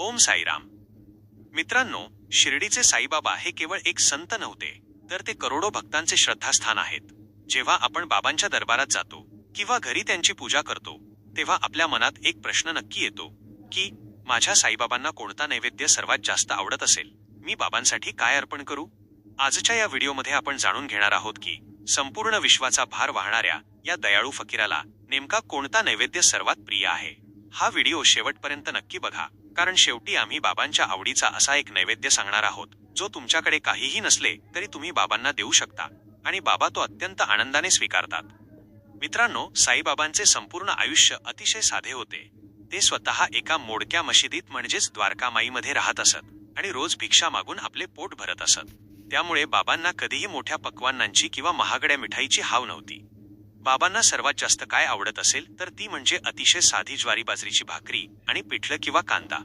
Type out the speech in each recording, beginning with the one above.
ओम साईराम. मित्रांनो, शिर्डीचे साईबाबा हे केवळ एक संत नव्हते, तर ते करोडो भक्तांचे श्रद्धास्थान आहेत. जेव्हा आपण बाबांच्या दरबारात जातो किंवा घरी त्यांची पूजा करतो, तेव्हा आपल्या मनात एक प्रश्न नक्की येतो की माझ्या साईबाबांना कोणता नैवेद्य सर्वात जास्त आवडत असेल, मी बाबांसाठी काय अर्पण करू. आजच्या या व्हिडिओमध्ये आपण जाणून घेणार आहोत की संपूर्ण विश्वाचा भार वाहणाऱ्या या दयाळू फकीराला नेमका कोणता नैवेद्य सर्वात प्रिय आहे. हा व्हिडिओ शेवटपर्यंत नक्की बघा, कारण शेवटी आम्ही बाबांच्या आवडीचा असा एक नैवेद्य सांगणार आहोत, जो तुमच्याकडे काहीही नसले तरी तुम्ही बाबांना देऊ शकता आणि बाबा तो अत्यंत आनंदाने स्वीकारतात. मित्रांनो, साईबाबांचे संपूर्ण आयुष्य अतिशय साधे होते. ते स्वतः एका मोडक्या मशिदीत म्हणजेच द्वारकामाईमध्ये राहत असत आणि रोज भिक्षा मागून आपले पोट भरत असत. त्यामुळे बाबांना कधीही मोठ्या पक्वान्नांची किंवा महागड्या मिठाईची हाव नव्हती. बाबांना सर्वात जास्त काय आवडत असेल तर ती म्हणजे अतिशय साधी ज्वारी बाजरीची भाकरी आणि पिठलं किंवा कांदा.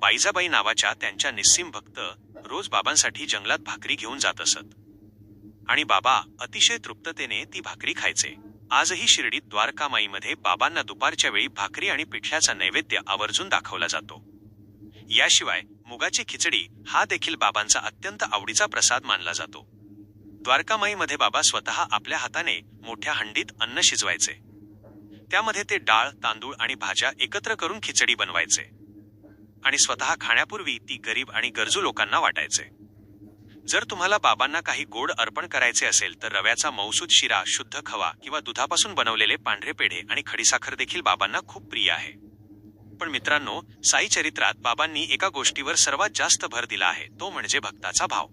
बाईजाबाई नावाच्या त्यांच्या निस्सीम भक्त रोज बाबांसाठी जंगलात भाकरी घेऊन जात असत आणि बाबा अतिशय तृप्ततेने ती भाकरी खायचे. आजही शिर्डीत द्वारकामाईमध्ये बाबांना दुपारच्या वेळी भाकरी आणि पिठल्याचा नैवेद्य आवर्जून दाखवला जातो. याशिवाय मुगाची खिचडी हा देखील बाबांचा अत्यंत आवडीचा प्रसाद मानला जातो. द्वारकामाईमध्ये बाबा स्वतः आपल्या हाताने मोठ्या हंडीत अन्न शिजवायचे. त्यामध्ये ते डाळ, तांदूळ आणि भाज्या एकत्र करून खिचडी बनवायचे आणि स्वतः खाण्यापूर्वी ती गरीब आणि गरजू लोकांना वाटायचे. जर तुम्हाला बाबांना काही गोड अर्पण करायचे असेल तर रव्याचा मौसूद शिरा, शुद्ध खवा किंवा दुधापासून बनवलेले पांढरे पेढे आणि खडीसाखर देखील बाबांना खूप प्रिय आहे. पण मित्रांनो, साई चरित्रात बाबांनी एका गोष्टीवर सर्वात जास्त भर दिला आहे, तो म्हणजे भक्ताचा भाव.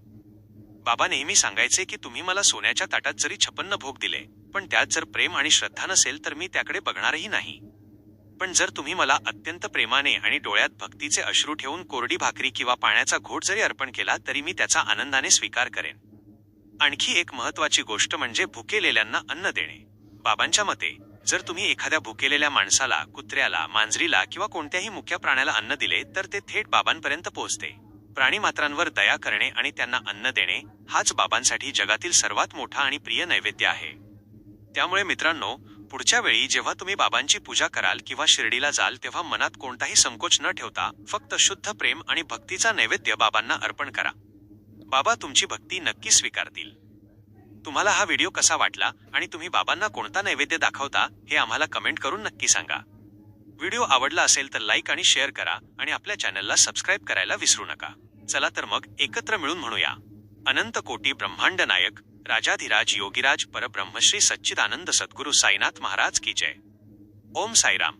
बाबा नेहमी सांगायचे की तुम्ही मला सोन्याच्या ताटात जरी 56 भोग दिले, पण त्यात जर प्रेम आणि श्रद्धा नसेल तर मी त्याकडे बघणारही नाही. पण जर तुम्ही मला अत्यंत प्रेमाने आणि डोळ्यात भक्तीचे अश्रू ठेवून कोरडी भाकरी किंवा पाण्याचा घोट जरी अर्पण केला तरी मी त्याचा आनंदाने स्वीकार करेन. आणखी एक महत्वाची गोष्ट म्हणजे भुकेलेल्यांना अन्न देणे. बाबांच्या मते जर तुम्ही एखाद्या भुकेलेल्या माणसाला, कुत्र्याला, मांजरीला किंवा कोणत्याही मुक्या प्राण्याला अन्न दिले तर ते थेट बाबांपर्यंत पोहोचते. प्राणीमात्रांवर दया करणे आणि त्यांना अन्न देणे हाच बाबांसाठी जगातील सर्वात मोठा आणि प्रिय नैवेद्य आहे. त्यामुळे मित्रांनो, पुढच्या वेळी जेव्हा तुम्ही बाबांची पूजा कराल किंवा शिर्डीला जाल तेव्हा मनात कोणताही संकोच न ठेवता फक्त शुद्ध प्रेम आणि भक्तीचा नैवेद्य बाबांना अर्पण करा. बाबा तुमची भक्ती नक्की स्वीकारतील. तुम्हाला हा व्हिडिओ कसा वाटला आणि तुम्ही बाबांना कोणता नैवेद्य दाखवता हे आम्हाला कमेंट करून नक्की सांगा. व्हिडिओ आवडला असेल तर लाईक आणि शेअर करा आणि आपल्या चॅनलला सबस्क्राईब करायला विसरू नका. चला तर मग एकत्र मिळून म्हणूया, अनंत कोटी ब्रह्मांड नायक राजाधिराज योगीराज परब्रह्मश्री सच्चिदानंद सद्गुरु साईनाथ महाराज की जय. ओम साईराम.